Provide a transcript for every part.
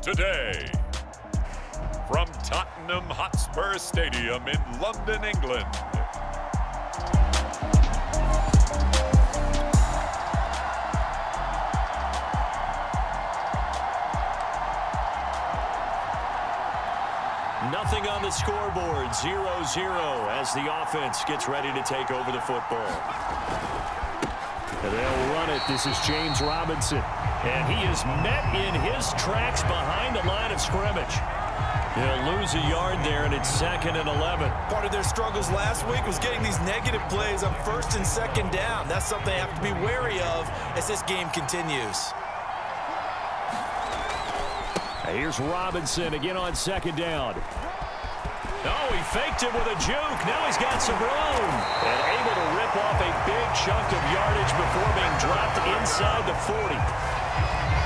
today. From Tottenham Hotspur Stadium in London, England. Nothing on the scoreboard, 0-0 as the offense gets ready to take over the football. They'll run it. This is James Robinson. And he is met in his tracks behind the line of scrimmage. He'll lose a yard there, and it's 2nd and 11. Part of their struggles last week was getting these negative plays on 1st and 2nd down. That's something they have to be wary of as this game continues. Here's Robinson again on 2nd down. Oh, he faked it with a juke. Now he's got some room. And able to rip off a big chunk of yardage before being dropped inside the 40.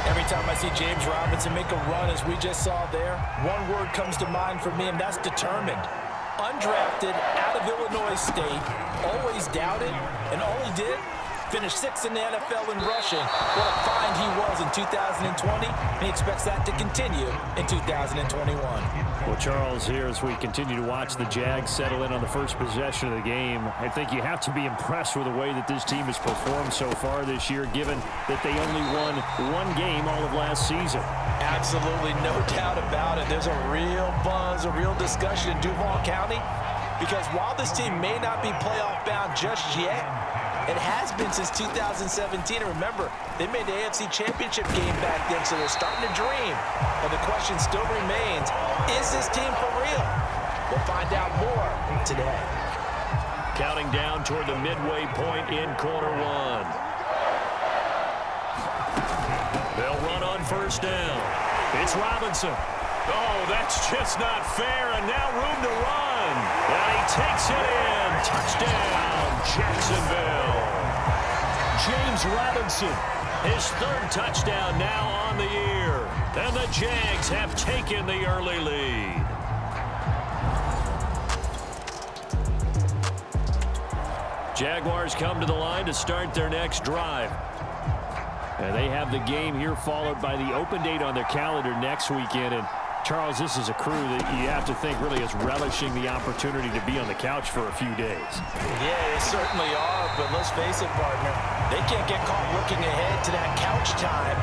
Every time I see James Robinson make a run, as we just saw there, one word comes to mind for me, and that's determined. Undrafted, out of Illinois State, always doubted, and all he did, finished 6th in the NFL in rushing. What a find he was in 2020, and he expects that to continue in 2021. Well, Charles, here as we continue to watch the Jags settle in on the first possession of the game, I think you have to be impressed with the way that this team has performed so far this year, given that they only won one game all of last season. Absolutely, no doubt about it. There's a real buzz, a real discussion in Duval County, because while this team may not be playoff bound just yet, it has been since 2017. And remember, they made the AFC Championship game back then, so they're starting to dream. But the question still remains, is this team for real? We'll find out more today. Counting down toward the midway point in quarter one. They'll run on 1st down. It's Robinson. Oh, that's just not fair, and now room to run. And he takes it in. Touchdown, Jacksonville. James Robinson, his 3rd touchdown now on the year. And the Jags have taken the early lead. Jaguars come to the line to start their next drive. And they have the game here followed by the open date on their calendar next weekend. And Charles, this is a crew that you have to think really is relishing the opportunity to be on the couch for a few days. Yeah, they certainly are, but let's face it, partner, they can't get caught looking ahead to that couch time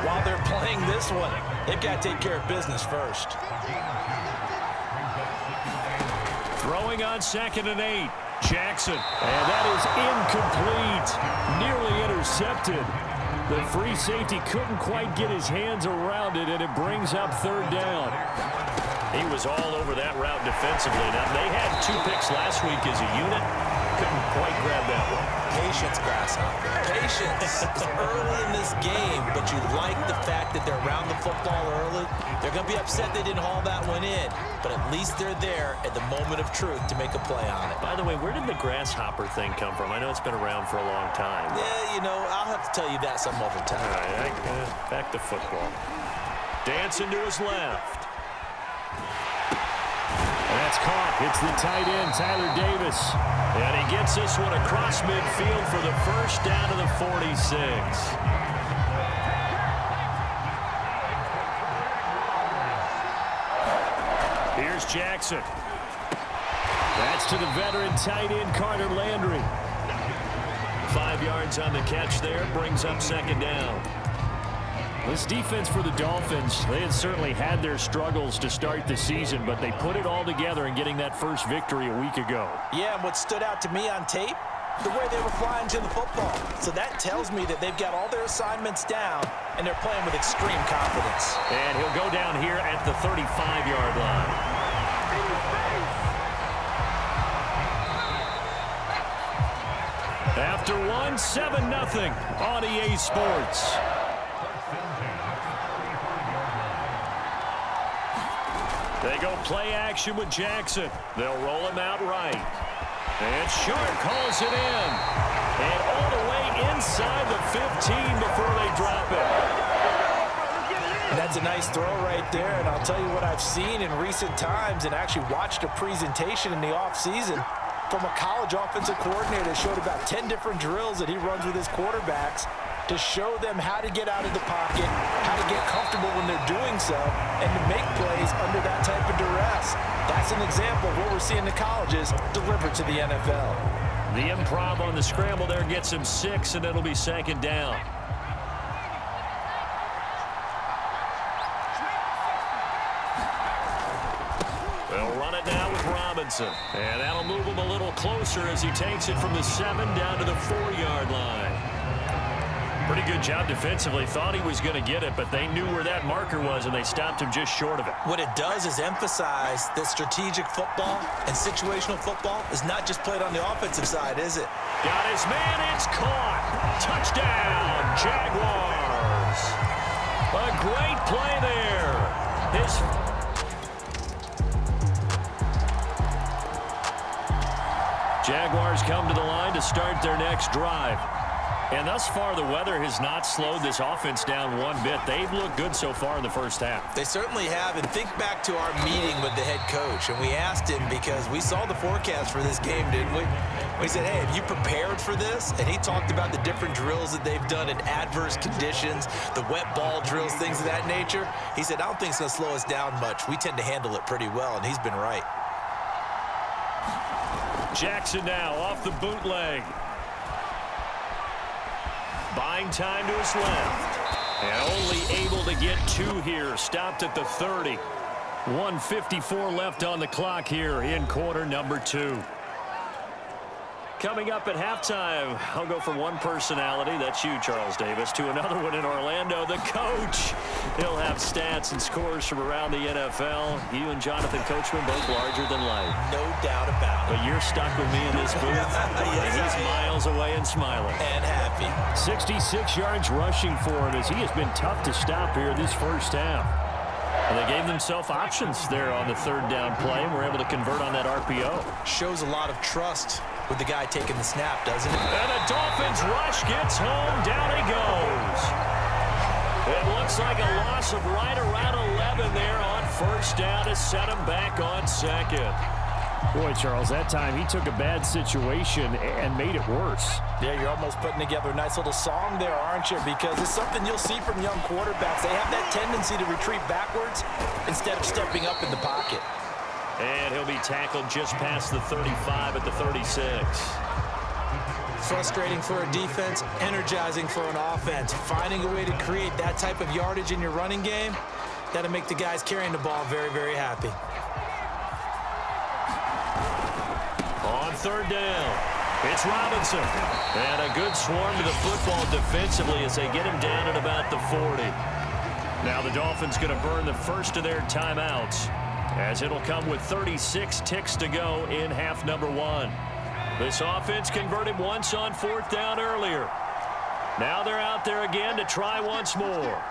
while they're playing this one. They've got to take care of business first. Throwing on 2nd and 8. Jackson, and that is incomplete. Nearly intercepted. The free safety couldn't quite get his hands around it, and it brings up 3rd down. He was all over that route defensively. Now, they had 2 picks last week as a unit. Couldn't quite grab that one. Patience, Grasshopper. Patience. It's early in this game, but you like the fact that they're around the football early. They're going to be upset they didn't haul that one in, but at least they're there at the moment of truth to make a play on it. By the way, where did the grasshopper thing come from? I know it's been around for a long time. Yeah, you know, I'll have to tell you that some other time. All right, back to football. Dancing to his left. That's caught. It's the tight end, Tyler Davis. And he gets this one across midfield for the 1st down to the 46. Here's Jackson. That's to the veteran tight end, Carter Landry. 5 yards on the catch there. Brings up 2nd down. This defense for the Dolphins, they had certainly had their struggles to start the season, but they put it all together in getting that first victory a week ago. Yeah, and what stood out to me on tape, the way they were flying to the football. So that tells me that they've got all their assignments down, and they're playing with extreme confidence. And he'll go down here at the 35-yard line. After one, 7-0 on EA Sports. They go play action with Jackson. They'll roll him out right. And Sharp calls it in. And all the way inside the 15 before they drop it. And that's a nice throw right there. And I'll tell you what I've seen in recent times and actually watched a presentation in the offseason from a college offensive coordinator that showed about 10 different drills that he runs with his quarterbacks. to show them how to get out of the pocket, how to get comfortable when they're doing so, and to make plays under that type of duress. That's an example of what we're seeing the colleges deliver to the NFL. The improv on the scramble there gets him 6, and it'll be second down. They'll run it now with Robinson. And that'll move him a little closer as he takes it from the 7 down to the 4-yard line. Pretty good job defensively. Thought he was going to get it, but they knew where that marker was, and they stopped him just short of it. What it does is emphasize that strategic football and situational football is not just played on the offensive side, is it? Got his man. It's caught. Touchdown, Jaguars. A great play there. Jaguars come to the line to start their next drive. And thus far, the weather has not slowed this offense down one bit. They've looked good so far in the first half. They certainly have. And think back to our meeting with the head coach. And we asked him because we saw the forecast for this game, didn't we? We said, hey, have you prepared for this? And he talked about the different drills that they've done in adverse conditions, the wet ball drills, things of that nature. He said, I don't think it's going to slow us down much. We tend to handle it pretty well, and he's been right. Jackson now off the bootleg. Buying time to his left. And only able to get 2 here. Stopped at the 30. 1:54 left on the clock here in quarter number 2. Coming up at halftime, I'll go from one personality, that's you, Charles Davis, to another one in Orlando, the coach. He'll have stats and scores from around the NFL. You and Jonathan Coachman both larger than life. No doubt about it. But you're stuck with me in this booth. Yes, and he's miles away and smiling. And happy. 66 yards rushing for him as he has been tough to stop here this first half. And they gave themselves options there on the 3rd down play and were able to convert on that RPO. Shows a lot of trust with the guy taking the snap, doesn't it? And the Dolphins rush gets home. Down he goes. It looks like a loss of right around 11 there on 1st down to set him back on 2nd. Boy, Charles, that time he took a bad situation and made it worse. Yeah, you're almost putting together a nice little song there, aren't you? Because it's something you'll see from young quarterbacks. They have that tendency to retreat backwards instead of stepping up in the pocket. And he'll be tackled just past the 35 at the 36. Frustrating for a defense, energizing for an offense. Finding a way to create that type of yardage in your running game, that'll make the guys carrying the ball very, very happy. On 3rd down, it's Robinson. And a good swarm to the football defensively as they get him down at about the 40. Now the Dolphins going to burn the first of their timeouts, as it'll come with 36 ticks to go in half number 1. This offense converted once on 4th down earlier. Now they're out there again to try once more.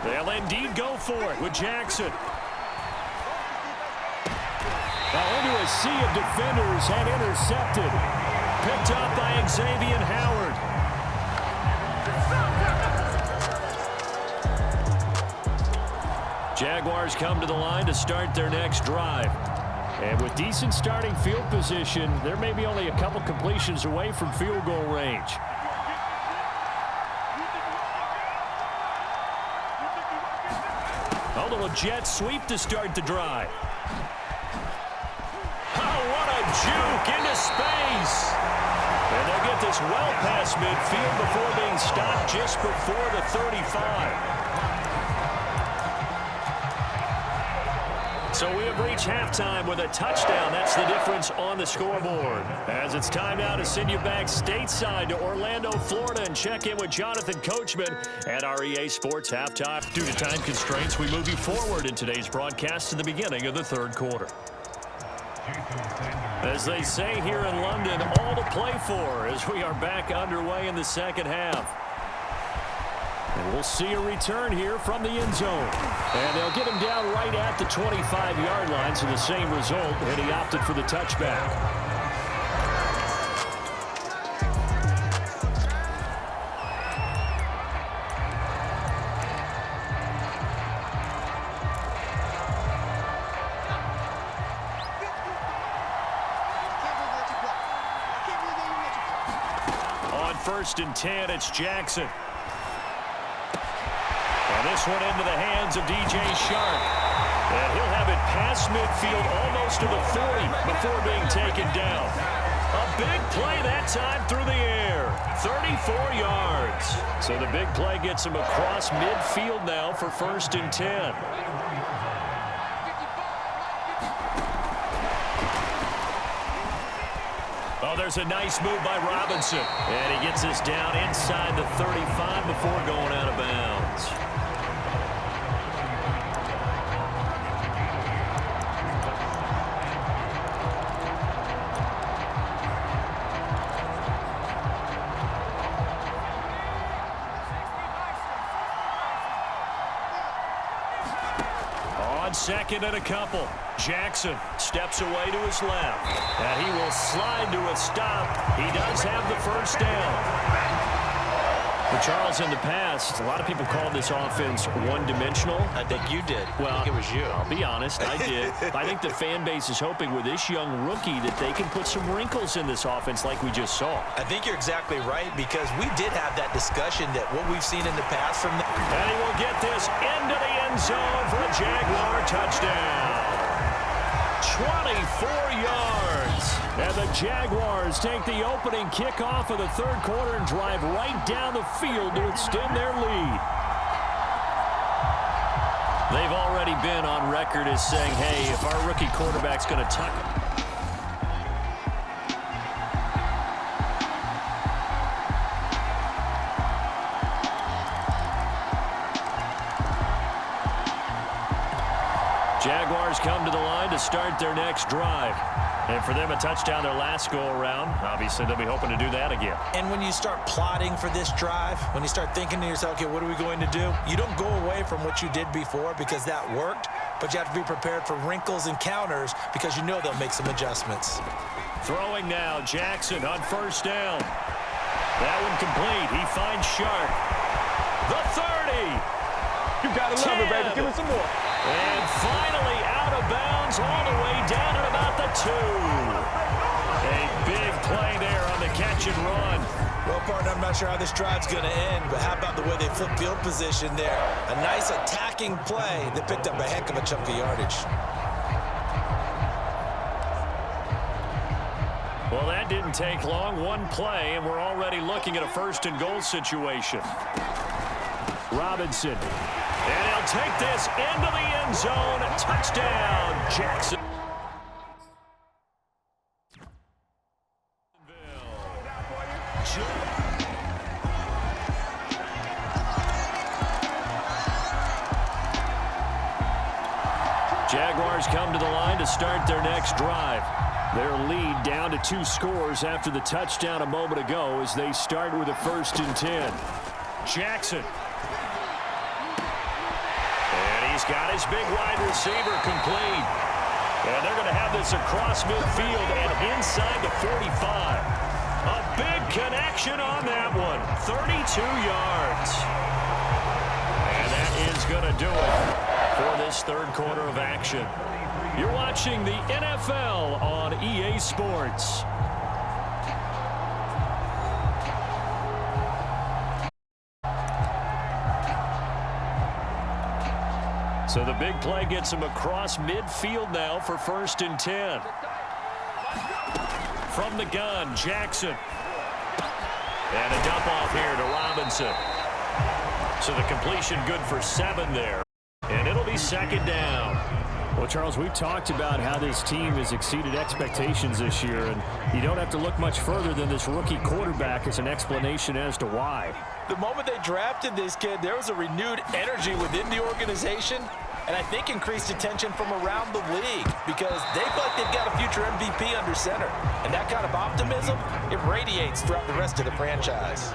They'll indeed go for it with Jackson. Now into a sea of defenders and intercepted. Picked up by Xavier Howard. Jaguars come to the line to start their next drive. And with decent starting field position, there may be only a couple completions away from field goal range. A little jet sweep to start the drive. Oh, what a juke into space. And they'll get this well past midfield before being stopped just before the 35. So we have reached halftime with a touchdown. That's the difference on the scoreboard. As it's time now to send you back stateside to Orlando, Florida, and check in with Jonathan Coachman at our EA Sports Halftime. Due to time constraints, we move you forward in today's broadcast to the beginning of the 3rd quarter. As they say here in London, all to play for as we are back underway in the 2nd half. And we'll see a return here from the end zone. And they'll get him down right at the 25-yard line, so the same result, and he opted for the touchback. first and 10. It's Jackson. And this one into the hands of DJ Shark. And he'll have it past midfield almost to the 40 before being taken down. A big play that time through the air. 34 yards. So the big play gets him across midfield now for first and 10. Oh, there's a nice move by Robinson. And he gets us down inside the 35 before going out of bounds. Second and a couple. Jackson steps away to his left. And he will slide to a stop. He does have the first down. But Charles, in the past, a lot of people called this offense one-dimensional. I think you did. Well, I think it was you. I'll be honest, I did. I think the fan base is hoping with this young rookie that they can put some wrinkles in this offense like we just saw. I think you're exactly right, because we did have that discussion that what we've seen in the past from the... And he will get this into the end zone for a Jaguar touchdown. 24 yards. And the Jaguars take the opening kickoff of the third quarter and drive right down the field to extend their lead. They've already been on record as saying, hey, if our rookie quarterback's going to tuck him. Jaguars come to the line to start their next drive. And for them, a touchdown their last go-around. Obviously, they'll be hoping to do that again. And when you start plotting for this drive, when you start thinking to yourself, okay, what are we going to do? You don't go away from what you did before because that worked, but you have to be prepared for wrinkles and counters because you know they'll make some adjustments. Throwing now, Jackson on first down. That one complete. He finds Sharp. The 30. You gotta love it, baby. Give me some more. And finally out of bounds all the way down at about the 2. A big play there on the catch and run. Well, partner, I'm not sure how this drive's going to end, but how about the way they flip field position there? A nice attacking play that picked up a heck of a chunk of yardage. Well, that didn't take long. One play, and we're already looking at a first and goal situation. Robinson. And he'll take this into the end zone. Touchdown, Jackson. Jaguars come to the line to start their next drive. Their lead down to 2 scores after the touchdown a moment ago as they start with a first and 10. Jackson. He's got his big wide receiver complete. And they're going to have this across midfield and inside the 45. A big connection on that one. 32 yards. And that is going to do it for this third quarter of action. You're watching the NFL on EA Sports. So the big play gets him across midfield now for first and 10. From the gun, Jackson. And a dump off here to Robinson. So the completion good for 7 there. And it'll be second down. Well, Charles, we've talked about how this team has exceeded expectations this year, and you don't have to look much further than this rookie quarterback as an explanation as to why. The moment they drafted this kid, there was a renewed energy within the organization, and I think increased attention from around the league because they feel like they've got a future MVP under center. And that kind of optimism, it radiates throughout the rest of the franchise.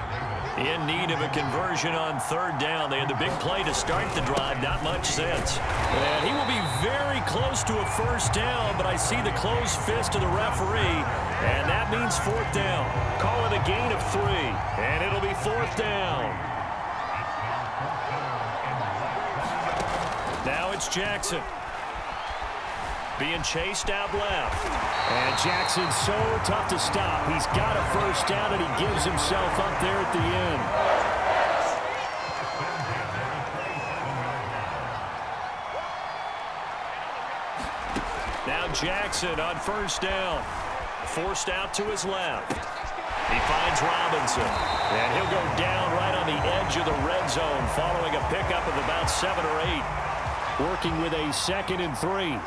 In need of a conversion on third down. They had the big play to start the drive. Not much sense. And he will be very close to a first down, but I see the closed fist of the referee, and that means fourth down. Call it a gain of 3, and it'll be fourth down. Now it's Jackson. being chased out left. And Jackson's so tough to stop. He's got a first down, and he gives himself up there at the end. Now Jackson on first down. Forced out to his left. He finds Robinson. And he'll go down right on the edge of the red zone following a pickup of about 7 or 8. Working with a 2nd and 3.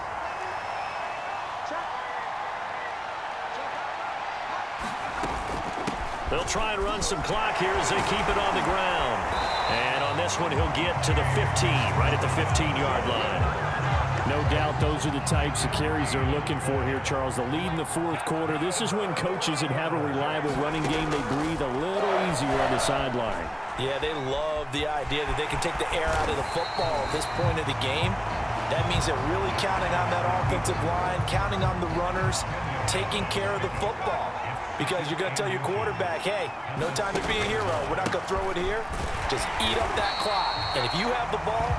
They'll try and run some clock here as they keep it on the ground. And on this one, he'll get to the 15, right at the 15-yard line. No doubt those are the types of carries they're looking for here, Charles. The lead in the 4th quarter. This is when coaches that have a reliable running game, they breathe a little easier on the sideline. Yeah, they love the idea that they can take the air out of the football at this point of the game. That means they're really counting on that offensive line, counting on the runners, taking care of the football. Because you're going to tell your quarterback, hey, no time to be a hero. We're not going to throw it here. Just eat up that clock. And if you have the ball,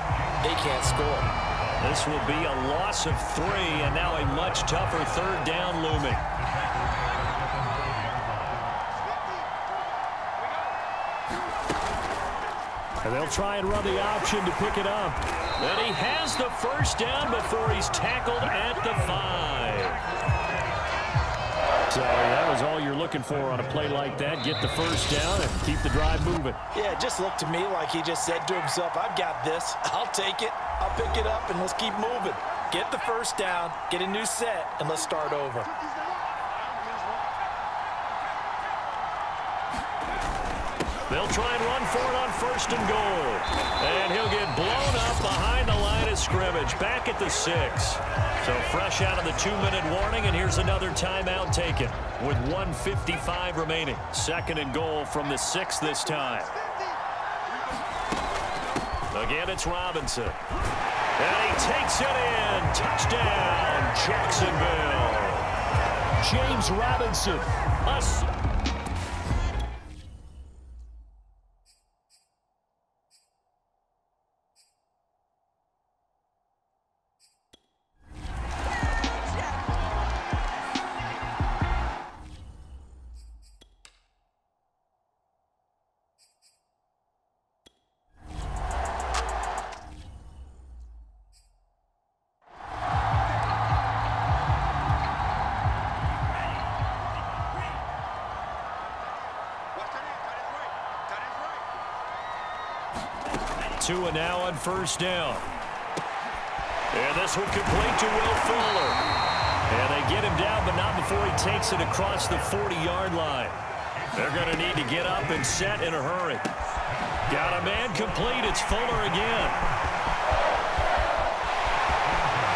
they can't score. This will be a loss of 3, and now a much tougher 3rd down looming. And they'll try and run the option to pick it up. And he has the first down before he's tackled at the 5. So that was all you're looking for on a play like that. Get the first down and keep the drive moving. Yeah, it just looked to me like he just said to himself, I've got this. I'll take it. I'll pick it up, and let's keep moving. Get the first down, get a new set, and let's start over. They'll try and run for it on 1st and goal. And he'll get blown up behind the line of scrimmage, back at the 6. So fresh out of the 2-minute warning, and here's another timeout taken with 1:55 remaining. 2nd and goal from the 6 this time. Again, it's Robinson. And he takes it in. Touchdown, Jacksonville. James Robinson. Two and now on first down. And this will complete to Will Fuller. And they get him down, but not before he takes it across the 40-yard line. They're going to need to get up and set in a hurry. Got a man complete. It's Fuller again.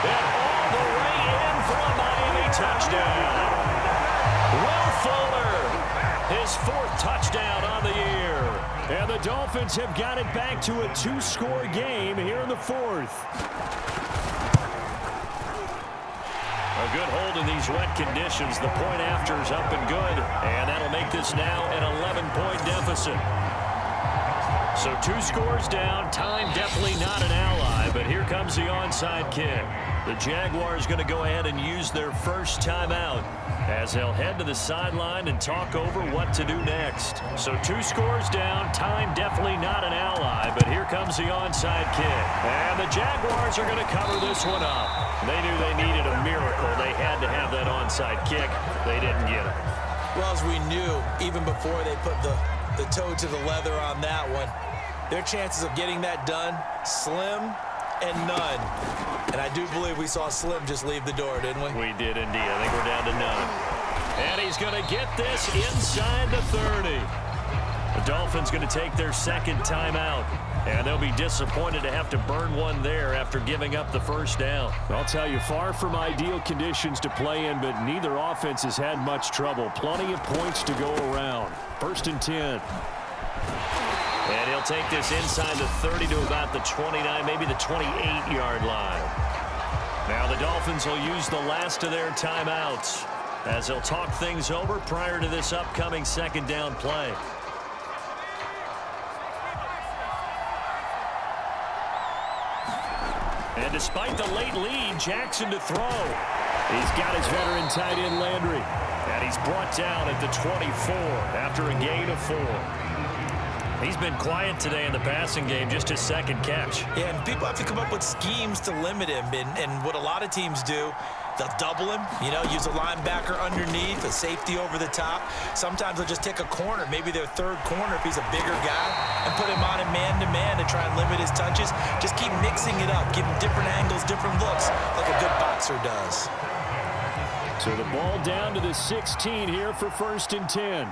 And all the way in for a Miami touchdown. Will Fuller, his 4th touchdown on the year. And the Dolphins have got it back to a 2-score game here in the 4th. A good hold in these wet conditions. The point after is up and good. And that'll make this now an 11-point deficit. So 2 scores down. Time definitely not an ally. But here comes the onside kick. The Jaguars going to go ahead and use their first timeout as they'll head to the sideline and talk over what to do next. So 2 scores down. Time definitely not an ally. But here comes the onside kick. And the Jaguars are going to cover this one up. They knew they needed a miracle. They had to have that onside kick. They didn't get it. Well, as we knew, even before they put the toe to the leather on that one, their chances of getting that done, slim and none. And I do believe we saw Slim just leave the door, didn't we? We did indeed. I think we're down to none. And he's going to get this inside the 30. The Dolphins going to take their 2nd timeout. And they'll be disappointed to have to burn one there after giving up the first down. I'll tell you, far from ideal conditions to play in, but neither offense has had much trouble. Plenty of points to go around. 1st and 10. And he'll take this inside the 30 to about the 29, maybe the 28-yard line. Now the Dolphins will use the last of their timeouts as they'll talk things over prior to this upcoming 2nd down play. And despite the late lead, Jackson to throw. He's got his veteran tight end Landry. And he's brought down at the 24 after a gain of 4. He's been quiet today in the passing game, just his second catch. Yeah, and people have to come up with schemes to limit him. And what a lot of teams do, they'll double him, use a linebacker underneath, a safety over the top. Sometimes they'll just take a corner, maybe their third corner if he's a bigger guy, and put him on a man-to-man to try and limit his touches. Just keep mixing it up, give him different angles, different looks, like a good boxer does. So the ball down to the 16 here for 1st and 10.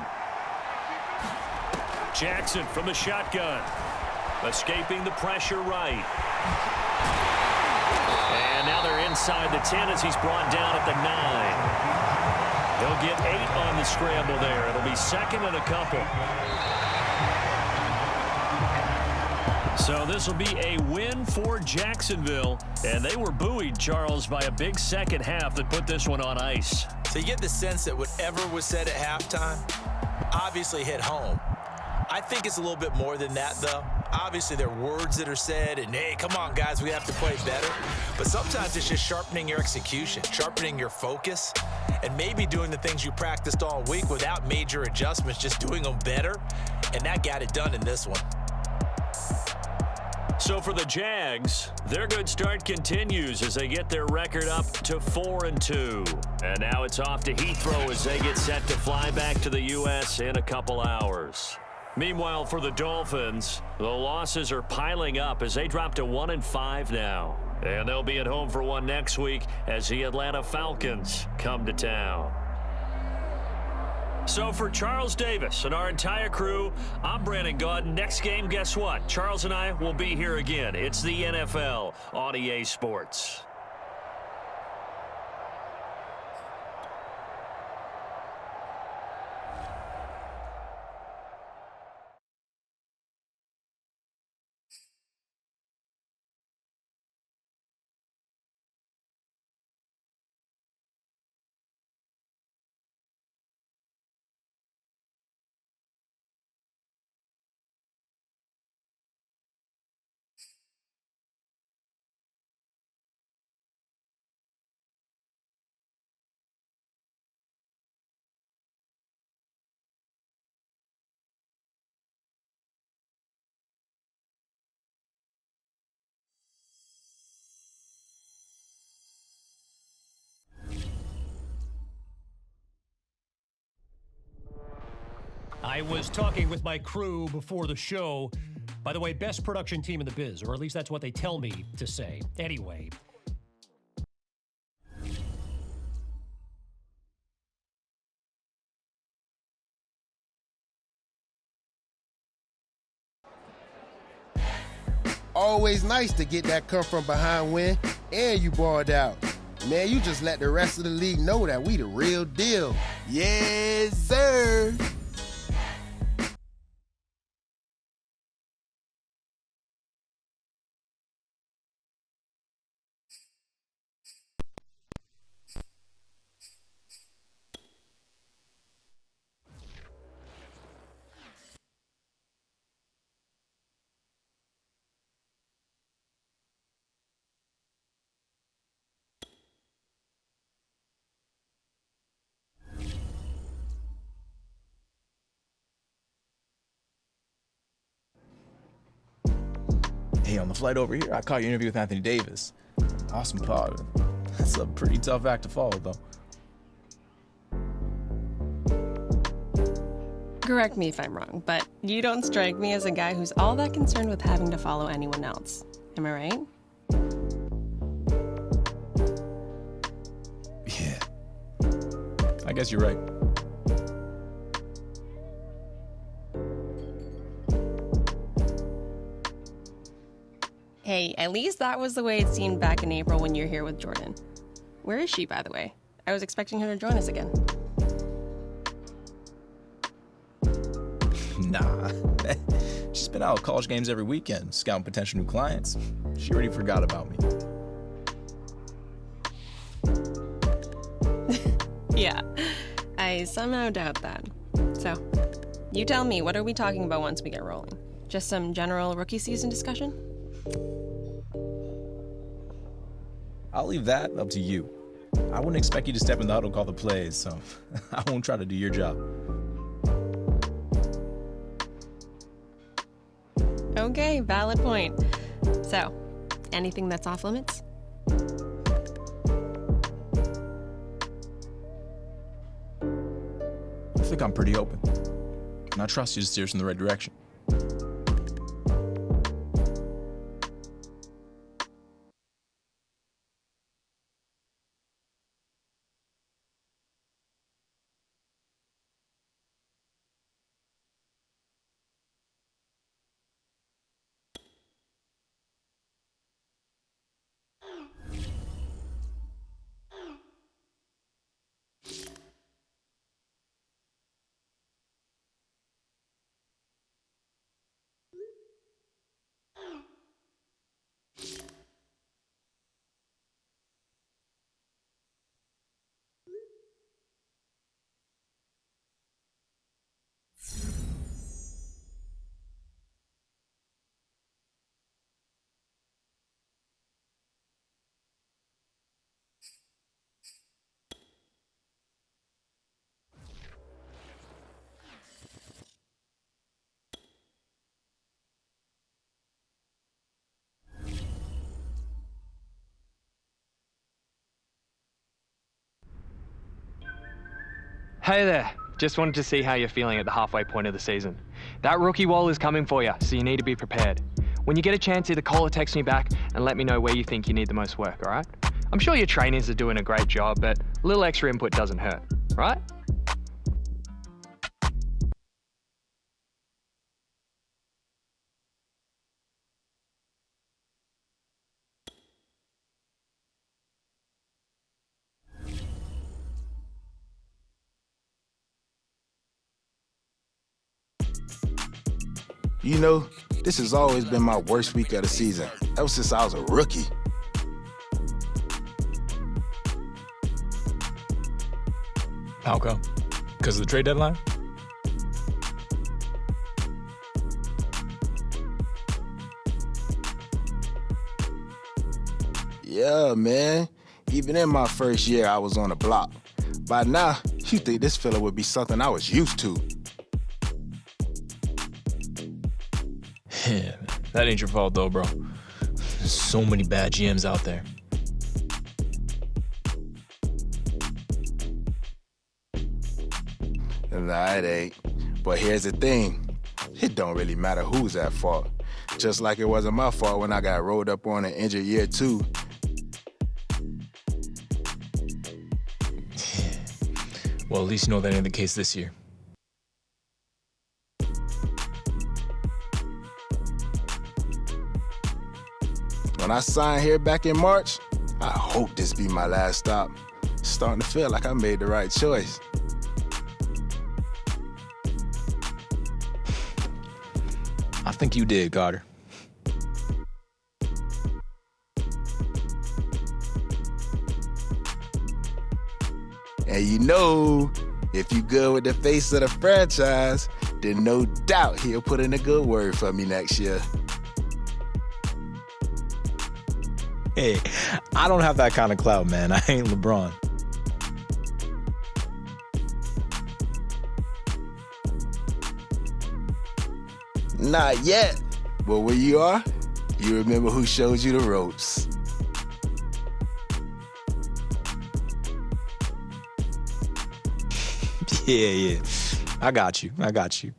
Jackson from the shotgun. Escaping the pressure right. And now they're inside the 10 as he's brought down at the 9. He'll get 8 on the scramble there. It'll be 2nd and a couple. So this will be a win for Jacksonville. And they were buoyed, Charles, by a big second half that put this one on ice. So you get the sense that whatever was said at halftime obviously hit home. I think it's a little bit more than that, though. Obviously, there are words that are said, and, hey, come on, guys, we have to play better. But sometimes it's just sharpening your execution, sharpening your focus, and maybe doing the things you practiced all week without major adjustments, just doing them better. And that got it done in this one. So for the Jags, their good start continues as they get their record up to 4-2. And now it's off to Heathrow as they get set to fly back to the U.S. in a couple hours. Meanwhile, for the Dolphins, the losses are piling up as they drop to 1-5 now. And they'll be at home for one next week as the Atlanta Falcons come to town. So for Charles Davis and our entire crew, I'm Brandon Gaudin. Next game, guess what? Charles and I will be here again. It's the NFL on EA Sports. I was talking with my crew before the show. By the way, best production team in the biz, or at least that's what they tell me to say. Anyway. Always nice to get that come from behind win, and you balled out. Man, you just let the rest of the league know that we the real deal. Yes, sir. Hey, on the flight over here, I caught your interview with Anthony Davis. Awesome pod. That's a pretty tough act to follow, though. Correct me if I'm wrong, but you don't strike me as a guy who's all that concerned with having to follow anyone else. Am I right? Yeah. I guess you're right. Hey, at least that was the way it seemed back in April when you're here with Jordan. Where is she, by the way? I was expecting her to join us again. Nah. She's been out at college games every weekend, scouting potential new clients. She already forgot about me. Yeah, I somehow doubt that. So, you tell me, what are we talking about once we get rolling? Just some general rookie season discussion? I'll leave that up to you. I wouldn't expect you to step in the huddle and call the plays, so I won't try to do your job. Okay, valid point. So, anything that's off limits? I think I'm pretty open. And I trust you to steer us in the right direction. Hey there, just wanted to see how you're feeling at the halfway point of the season. That rookie wall is coming for you, so you need to be prepared. When you get a chance, either call or text me back and let me know where you think you need the most work, alright? I'm sure your trainers are doing a great job, but a little extra input doesn't hurt, right? You know, this has always been my worst week of the season, ever since I was a rookie. How come? Because of the trade deadline? Yeah, man. Even in my first year, I was on the block. By now, you think this fella would be something I was used to. Yeah, that ain't your fault though, bro. There's so many bad GMs out there. Nah, it ain't. But here's the thing. It don't really matter who's at fault. Just like it wasn't my fault when I got rolled up on and injured year 2. Well, at least you know that ain't the case this year. When I signed here back in March, I hope this be my last stop. It's starting to feel like I made the right choice. I think you did, Carter. And you know, if you good with the face of the franchise, then no doubt he'll put in a good word for me next year. Hey, I don't have that kind of clout, man. I ain't LeBron. Not yet. But where you are, you remember who showed you the ropes. Yeah. I got you.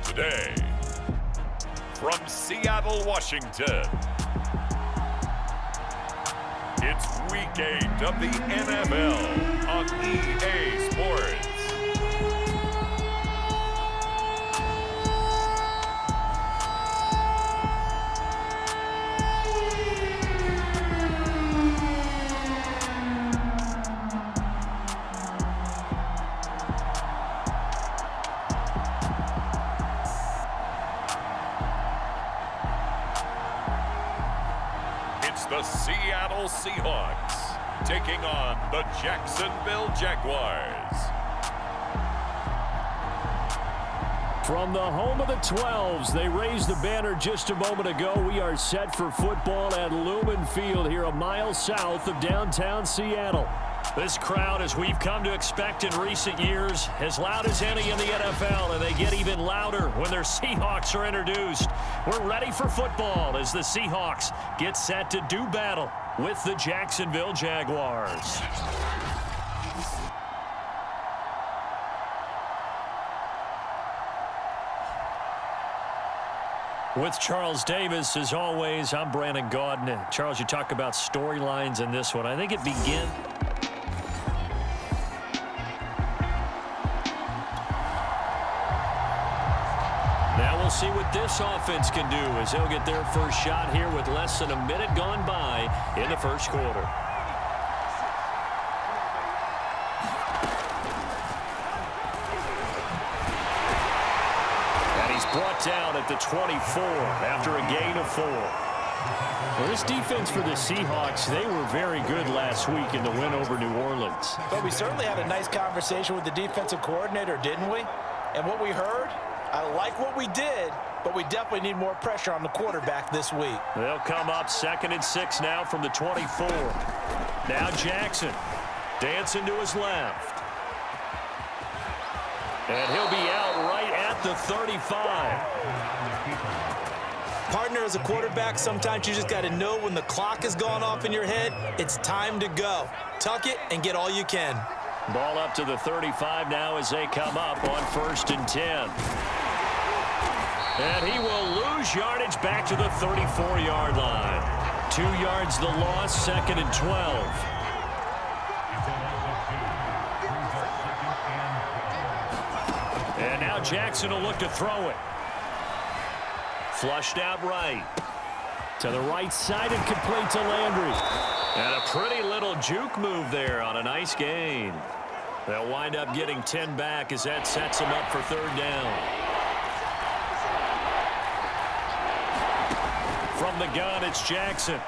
Today, from Seattle, Washington, it's Week 8 of the NFL on EA Sports. The Seattle Seahawks taking on the Jacksonville Jaguars. From the home of the 12s, they raised the banner just a moment ago. We are set for football at Lumen Field here a mile south of downtown Seattle. This crowd, as we've come to expect in recent years, as loud as any in the NFL, and they get even louder when their Seahawks are introduced. We're ready for football as the Seahawks get set to do battle with the Jacksonville Jaguars. With Charles Davis, as always, I'm Brandon Gaudin. Charles, you talk about storylines in this one. I think it begins... Now we'll see what this offense can do as they'll get their first shot here with less than a minute gone by in the first quarter. And he's brought down at the 24 after a gain of 4. Well, this defense for the Seahawks, they were very good last week in the win over New Orleans. But we certainly had a nice conversation with the defensive coordinator, didn't we? And what we heard, I like what we did, but we definitely need more pressure on the quarterback this week. They'll come up 2nd and 6 now from the 24. Now Jackson dancing to his left. And he'll be out right at the 35. Partner, as a quarterback, sometimes you just got to know when the clock has gone off in your head, it's time to go. Tuck it and get all you can. Ball up to the 35 now as they come up on 1st and 10. And he will lose yardage back to the 34-yard line. 2 yards the loss, 2nd and 12. And now Jackson will look to throw it. Flushed out right. To the right side and complete to Landry. And a pretty little juke move there on a nice gain. They'll wind up getting 10 back as that sets them up for 3rd down. From the gun, it's Jackson.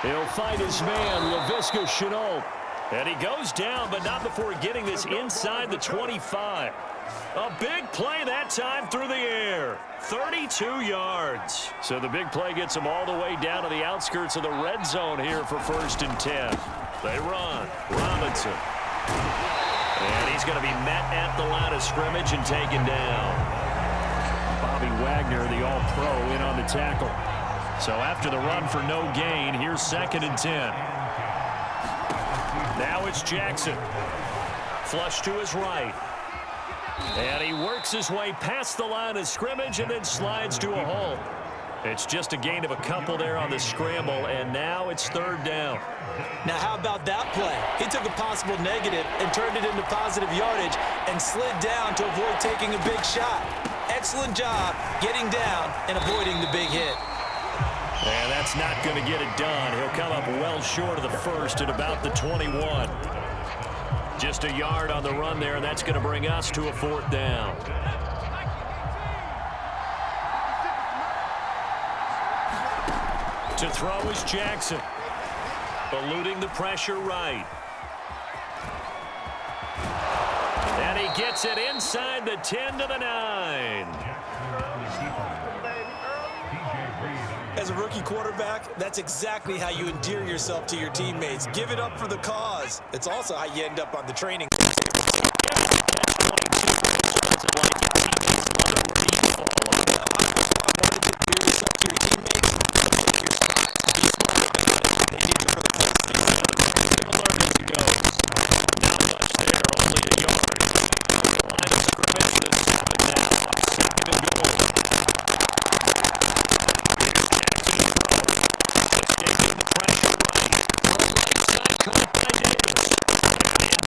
He'll find his man, Laviska Shenault. And he goes down, but not before getting this inside the 25. A big play that time through the air. 32 yards. So the big play gets them all the way down to the outskirts of the red zone here for 1st and 10. They run. Robinson. And he's going to be met at the line of scrimmage and taken down. Bobby Wagner, the all-pro, in on the tackle. So after the run for no gain, here's 2nd and 10. Now it's Jackson. Flush to his right. And he works his way past the line of scrimmage and then slides to a halt. It's just a gain of a couple there on the scramble, and now it's 3rd down. Now, how about that play? He took a possible negative and turned it into positive yardage and slid down to avoid taking a big shot. Excellent job getting down and avoiding the big hit. And that's not going to get it done. He'll come up well short of the first at about the 21. Just a yard on the run there, and that's going to bring us to a 4th down. To throw is Jackson. Eluding the pressure right. And he gets it inside the 10 to the 9. As a rookie quarterback, that's exactly how you endear yourself to your teammates. Give it up for the cause. It's also how you end up on the training.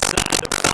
Inside the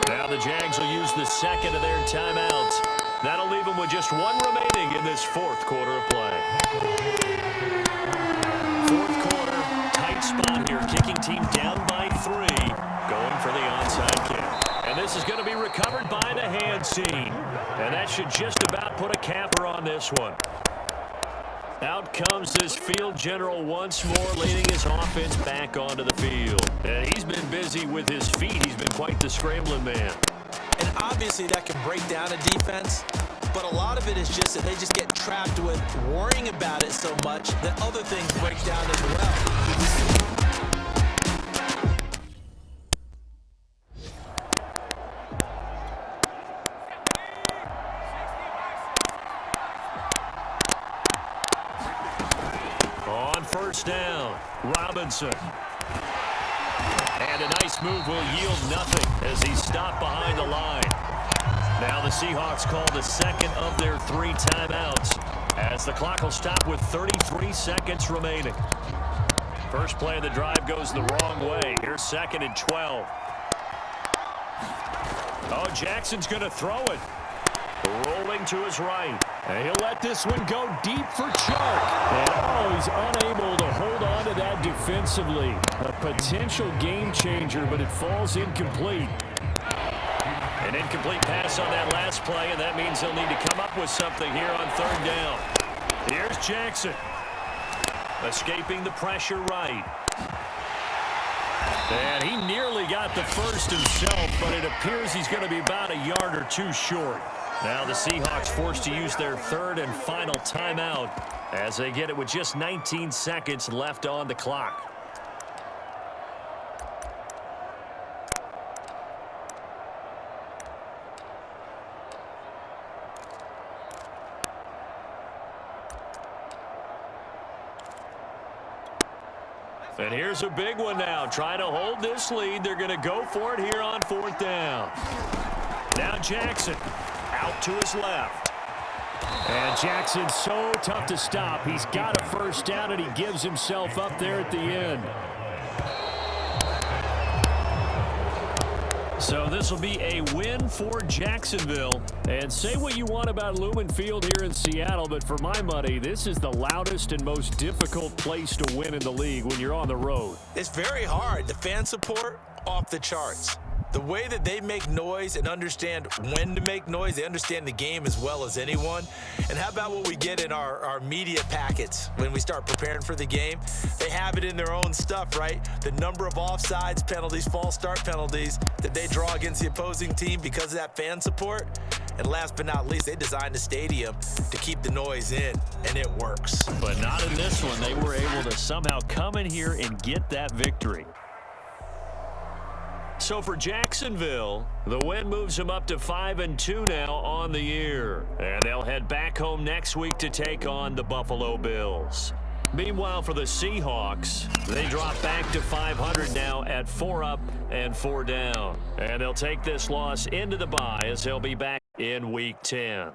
Now the Jags will use the second of their timeouts. That'll leave them with just one remaining in this fourth quarter of play. Fourth quarter, tight spot here. Kicking team down by 3. Going for the onside kick. And this is going to be recovered by the hands team. And that should just about put a capper on this one. Out comes this field general once more, leading his offense back onto the field. And he's been busy with his feet. He's been quite the scrambling man. And obviously that can break down a defense, but a lot of it is just that they just get trapped with worrying about it so much that other things break down as well. On first down, Robinson. And a nice move will yield nothing as he's stopped behind the line. Now the Seahawks call the second of their 3 timeouts as the clock will stop with 33 seconds remaining. First play of the drive goes the wrong way. Here's 2nd and 12. Oh, Jackson's going to throw it. Rolling to his right. And he'll let this one go deep for Chark. And oh, he's unable to hold on to that defensively. A potential game changer, but it falls incomplete. An incomplete pass on that last play, and that means they'll need to come up with something here on 3rd down. Here's Jackson. Escaping the pressure right. And he nearly got the first himself, but it appears he's going to be about a yard or 2 short. Now the Seahawks forced to use their 3rd and final timeout as they get it with just 19 seconds left on the clock. And here's a big one now. Trying to hold this lead. They're going to go for it here on 4th down. Now Jackson. Out to his left. And Jackson's so tough to stop. He's got a first down, and he gives himself up there at the end. So this will be a win for Jacksonville. And say what you want about Lumen Field here in Seattle, but for my money, this is the loudest and most difficult place to win in the league when you're on the road. It's very hard. The fan support, off the charts. The way that they make noise and understand when to make noise, they understand the game as well as anyone. And how about what we get in our media packets when we start preparing for the game? They have it in their own stuff, right? The number of offsides penalties, false start penalties that they draw against the opposing team because of that fan support. And last but not least, they designed the stadium to keep the noise in, and it works. But not in this one. They were able to somehow come in here and get that victory. So for Jacksonville, the win moves them up to 5-2 now on the year. And they'll head back home next week to take on the Buffalo Bills. Meanwhile, for the Seahawks, they drop back to 500 now at 4 up and 4 down. And they'll take this loss into the bye as they'll be back in Week 10.